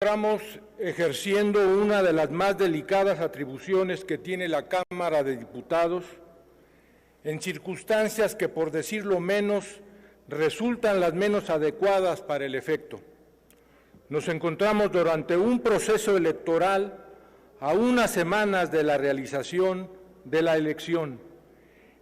encontramos ejerciendo una de las más delicadas atribuciones que tiene la Cámara de Diputados, en circunstancias que, por decirlo menos, resultan las menos adecuadas para el efecto. Nos encontramos durante un proceso electoral a unas semanas de la realización de la elección,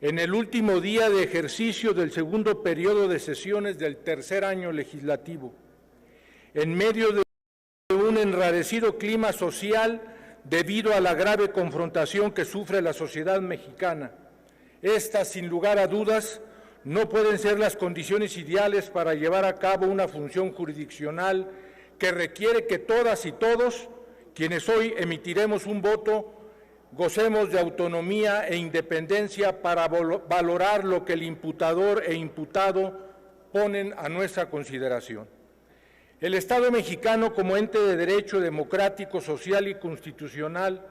en el último día de ejercicio del segundo periodo de sesiones del tercer año legislativo, en medio de un enrarecido clima social debido a la grave confrontación que sufre la sociedad mexicana. Estas, sin lugar a dudas, no pueden ser las condiciones ideales para llevar a cabo una función jurisdiccional que requiere que todas y todos, quienes hoy emitiremos un voto, gocemos de autonomía e independencia para valorar lo que el imputador e imputado ponen a nuestra consideración. El Estado mexicano, como ente de derecho democrático, social y constitucional,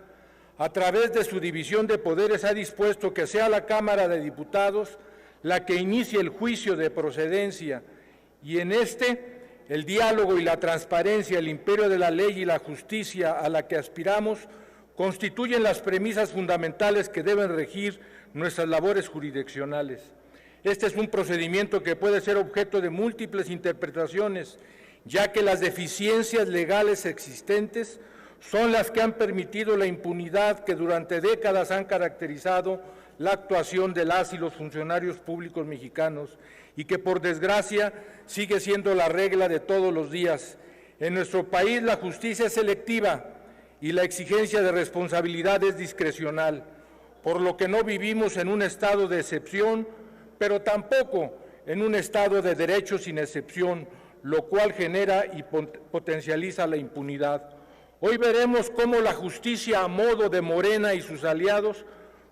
a través de su división de poderes, ha dispuesto que sea la Cámara de Diputados la que inicie el juicio de procedencia y en el diálogo y la transparencia, el imperio de la ley y la justicia a la que aspiramos constituyen las premisas fundamentales que deben regir nuestras labores jurisdiccionales. Este es un procedimiento que puede ser objeto de múltiples interpretaciones, ya que las deficiencias legales existentes son las que han permitido la impunidad que durante décadas han caracterizado la actuación de las y los funcionarios públicos mexicanos y que, por desgracia, sigue siendo la regla de todos los días. En nuestro país la justicia es selectiva y la exigencia de responsabilidad es discrecional, por lo que no vivimos en un estado de excepción, pero tampoco en un estado de derecho sin excepción, lo cual genera y potencializa la impunidad. Hoy veremos cómo la justicia, a modo de Morena y sus aliados,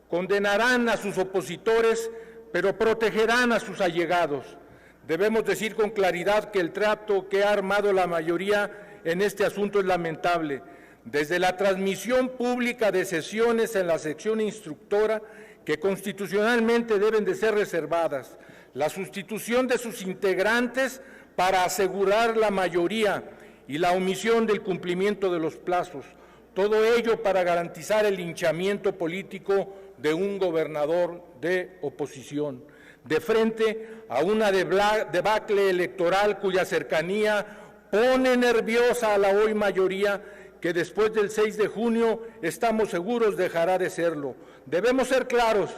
condenarán a sus opositores, pero protegerán a sus allegados. Debemos decir con claridad que el trato que ha armado la mayoría en este asunto es lamentable. Desde la transmisión pública de sesiones en la sección instructora, que constitucionalmente deben de ser reservadas, la sustitución de sus integrantes para asegurar la mayoría y la omisión del cumplimiento de los plazos, todo ello para garantizar el linchamiento político de un gobernador de oposición, de frente a una debacle electoral cuya cercanía pone nerviosa a la hoy mayoría, que después del 6 de junio estamos seguros dejará de serlo. Debemos ser claros,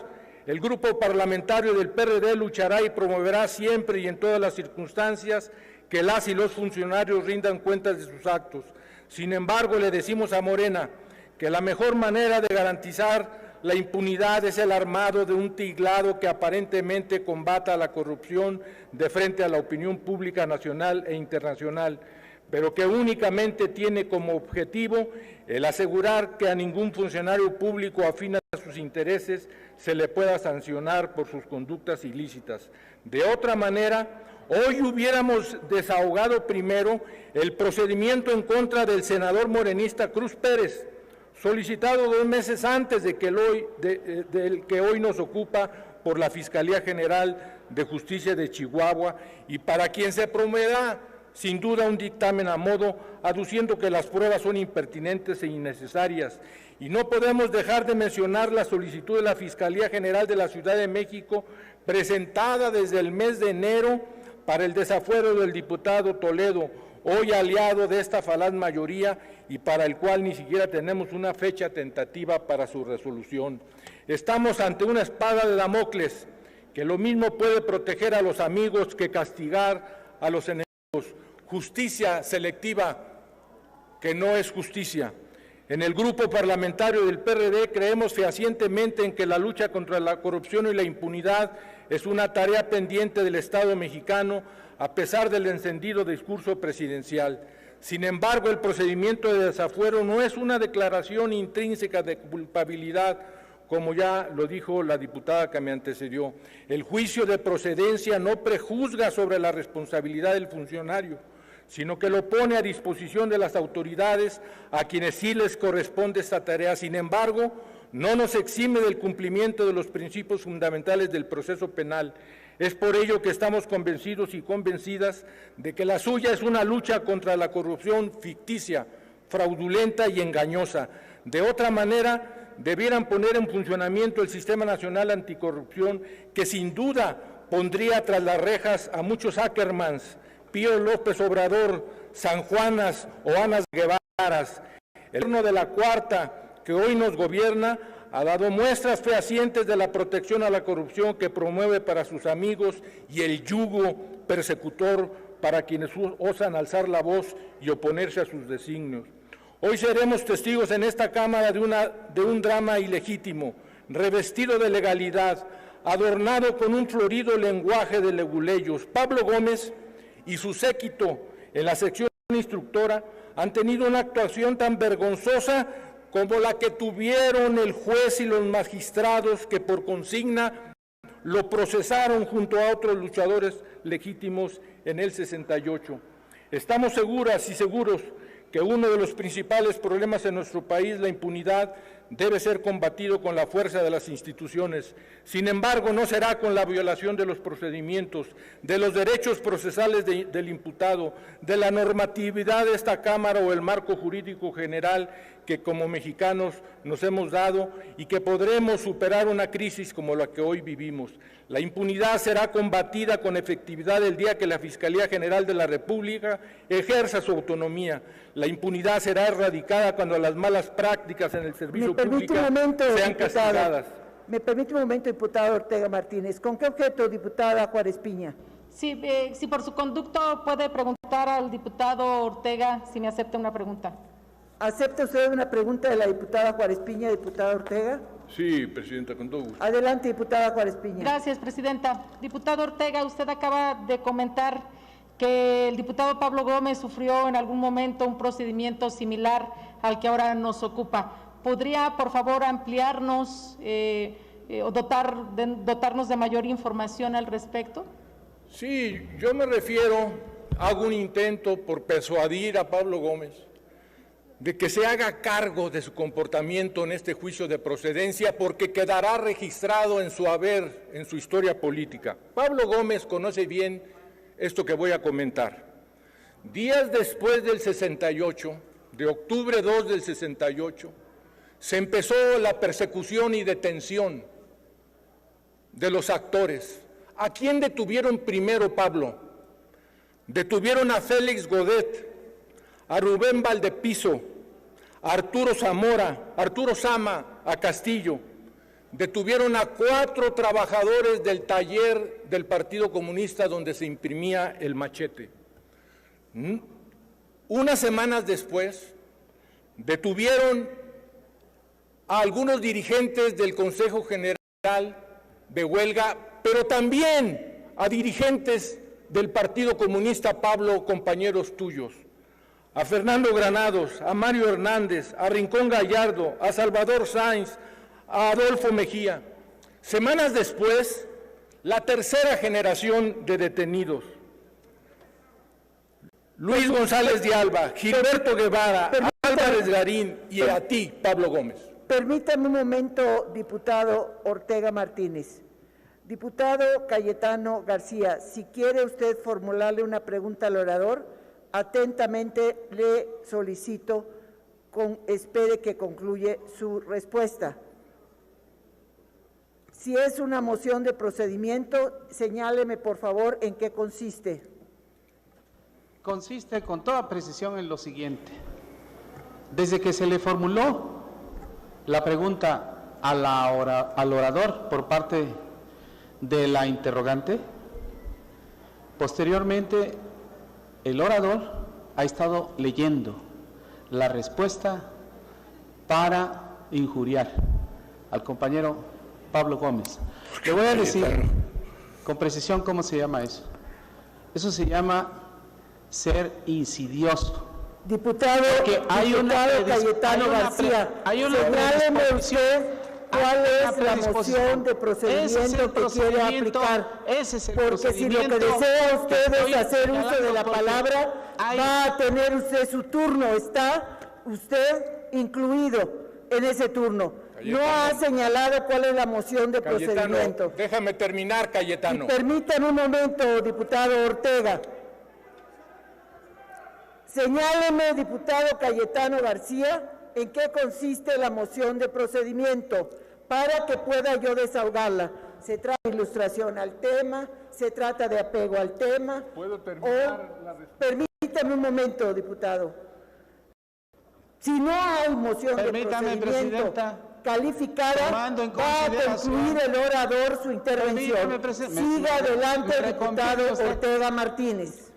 el grupo parlamentario del PRD luchará y promoverá siempre y en todas las circunstancias que las y los funcionarios rindan cuentas de sus actos. Sin embargo, le decimos a Morena que la mejor manera de garantizar la impunidad es el armado de un tinglado que aparentemente combata la corrupción de frente a la opinión pública nacional e internacional, pero que únicamente tiene como objetivo el asegurar que a ningún funcionario público afín a sus intereses se le pueda sancionar por sus conductas ilícitas. De otra manera, hoy hubiéramos desahogado primero el procedimiento en contra del senador morenista Cruz Pérez, solicitado 2 meses antes del que hoy nos ocupa por la Fiscalía General de Justicia de Chihuahua y para quien se promoverá sin duda un dictamen a modo, aduciendo que las pruebas son impertinentes e innecesarias. Y no podemos dejar de mencionar la solicitud de la Fiscalía General de la Ciudad de México, presentada desde el mes de enero para el desafuero del diputado Toledo, hoy aliado de esta falaz mayoría y para el cual ni siquiera tenemos una fecha tentativa para su resolución. Estamos ante una espada de Damocles, que lo mismo puede proteger a los amigos que castigar a los enemigos. Justicia selectiva que no es justicia. En el grupo parlamentario del PRD creemos fehacientemente en que la lucha contra la corrupción y la impunidad es una tarea pendiente del Estado mexicano, a pesar del encendido discurso presidencial. Sin embargo, el procedimiento de desafuero no es una declaración intrínseca de culpabilidad, como ya lo dijo la diputada que me antecedió. El juicio de procedencia no prejuzga sobre la responsabilidad del funcionario, sino que lo pone a disposición de las autoridades a quienes sí les corresponde esta tarea. Sin embargo, no nos exime del cumplimiento de los principios fundamentales del proceso penal. Es por ello que estamos convencidos y convencidas de que la suya es una lucha contra la corrupción ficticia, fraudulenta y engañosa. De otra manera, debieran poner en funcionamiento el Sistema Nacional Anticorrupción, que sin duda pondría tras las rejas a muchos Ackermans, Pío López Obrador, San Juanas o Anas Guevaras. El gobierno de la Cuarta, que hoy nos gobierna, ha dado muestras fehacientes de la protección a la corrupción que promueve para sus amigos y el yugo persecutor para quienes osan alzar la voz y oponerse a sus designios. Hoy seremos testigos en esta Cámara de un drama ilegítimo, revestido de legalidad, adornado con un florido lenguaje de leguleyos. Pablo Gómez y su séquito en la sección instructora han tenido una actuación tan vergonzosa como la que tuvieron el juez y los magistrados que por consigna lo procesaron junto a otros luchadores legítimos en el 68. Estamos seguras y seguros que uno de los principales problemas en nuestro país, la impunidad, debe ser combatido con la fuerza de las instituciones. Sin embargo, no será con la violación de los procedimientos, de los derechos procesales del imputado, de la normatividad de esta Cámara o el marco jurídico general que como mexicanos nos hemos dado y que podremos superar una crisis como la que hoy vivimos. La impunidad será combatida con efectividad el día que la Fiscalía General de la República ejerza su autonomía. La impunidad será erradicada cuando las malas prácticas en el servicio público sean castigadas. Me permite un momento, diputado Ortega Martínez. ¿Con qué objeto, diputada Juárez Piña? Sí, si por su conducto puede preguntar al diputado Ortega si me acepta una pregunta. ¿Acepta usted una pregunta de la diputada Juárez Piña, diputada Ortega? Sí, presidenta, con todo gusto. Adelante, diputada Juárez Piña. Gracias, presidenta. Diputado Ortega, usted acaba de comentar que el diputado Pablo Gómez sufrió en algún momento un procedimiento similar al que ahora nos ocupa. ¿Podría, por favor, ampliarnos o dotarnos de mayor información al respecto? Sí, yo me refiero, hago un intento por persuadir a Pablo Gómez de que se haga cargo de su comportamiento en este juicio de procedencia, porque quedará registrado en su haber, en su historia política. Pablo Gómez conoce bien esto que voy a comentar. Días después del 68, de octubre 2 del 68, se empezó la persecución y detención de los actores. ¿A quién detuvieron primero, Pablo? Detuvieron a Félix Godet, a Rubén Valdepiso, a Arturo Sama, a Castillo. Detuvieron a 4 trabajadores del taller del Partido Comunista donde se imprimía el machete. Unas semanas después, detuvieron a algunos dirigentes del Consejo General de Huelga, pero también a dirigentes del Partido Comunista, Pablo, compañeros tuyos, a Fernando Granados, a Mario Hernández, a Rincón Gallardo, a Salvador Sáenz, a Adolfo Mejía. Semanas después, la tercera generación de detenidos, Luis González de Alba, Gilberto Guevara, Álvarez Garín y a ti, Pablo Gómez. Permítame un momento, diputado Ortega Martínez. Diputado Cayetano García, si quiere usted formularle una pregunta al orador, atentamente le solicito espere que concluya su respuesta. Si es una moción de procedimiento, señáleme por favor en qué consiste. Consiste con toda precisión en lo siguiente. Desde que se le formuló la pregunta al orador por parte de la interrogante, posteriormente el orador ha estado leyendo la respuesta para injuriar al compañero Pablo Gómez. Le voy a decir con precisión cómo se llama eso. Eso se llama ser insidioso. Diputado Cayetano García, señáleme usted cuál es la moción de procedimiento que quiere aplicar, porque si lo que desea usted es hacer uso de la palabra, va a tener usted su turno, está usted incluido en ese turno. No ha señalado cuál es la moción de Cayetano, procedimiento. déjame terminar, Cayetano. Permítame un momento, diputado Ortega. Señáleme, diputado Cayetano García, en qué consiste la moción de procedimiento para que pueda yo desahogarla. ¿Se trata de ilustración al tema? ¿Se trata de apego al tema? ¿Puedo terminar la respuesta? Permítame un momento, diputado. Si no hay moción Permítame, de procedimiento Presidenta. Calificada, Tomando en va a consideración- concluir el orador su intervención. Permítame, Presidenta. Siga adelante, me diputado reconviene usted. Ortega Martínez.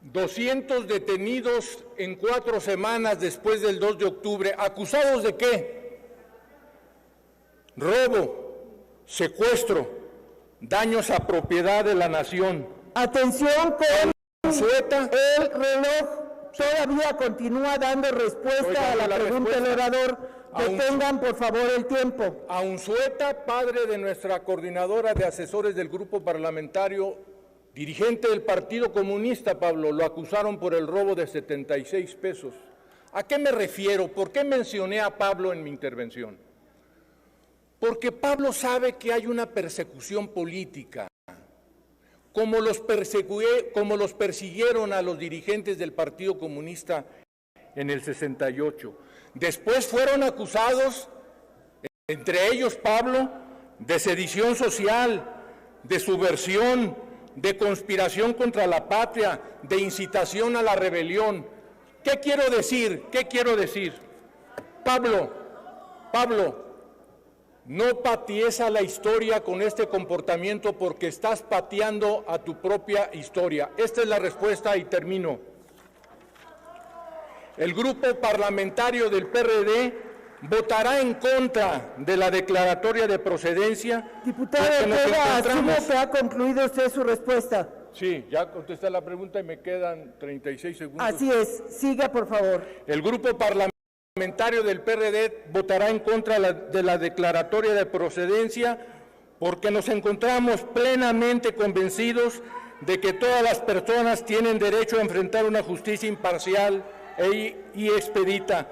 200 detenidos en 4 semanas después del 2 de octubre. ¿Acusados de qué? Robo, secuestro, daños a propiedad de la nación. Atención con Sueta, el reloj. Todavía continúa dando respuesta Oiga, a la la pregunta del respuesta. orador. Aún- Detengan, por favor, el tiempo. a Unzueta, padre de nuestra coordinadora de asesores del grupo parlamentario, dirigente del Partido Comunista, Pablo, lo acusaron por el robo de 76 pesos. ¿A qué me refiero? ¿Por qué mencioné a Pablo en mi intervención? Porque Pablo sabe que hay una persecución política, como los persiguieron a los dirigentes del Partido Comunista en el 68. Después fueron acusados, entre ellos Pablo, de sedición social, de subversión, de conspiración contra la patria, de incitación a la rebelión. ¿Qué quiero decir? ¿Qué quiero decir? Pablo, no patees a la historia con este comportamiento porque estás pateando a tu propia historia. Esta es la respuesta y termino. El grupo parlamentario del PRD votará en contra de la declaratoria de procedencia. Diputado porque nos Ortega, asumo encontramos- que ha concluido usted su respuesta. Sí, ya contesté la pregunta y me quedan 36 segundos. Así es. Siga, por favor. El grupo parlamentario del PRD votará en contra de la declaratoria de procedencia porque nos encontramos plenamente convencidos de que todas las personas tienen derecho a enfrentar una justicia imparcial y expedita,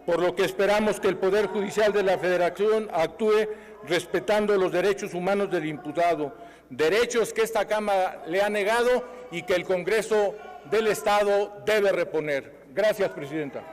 por lo que esperamos que el Poder Judicial de la Federación actúe respetando los derechos humanos del imputado, derechos que esta Cámara le ha negado y que el Congreso del Estado debe reponer. Gracias, Presidenta.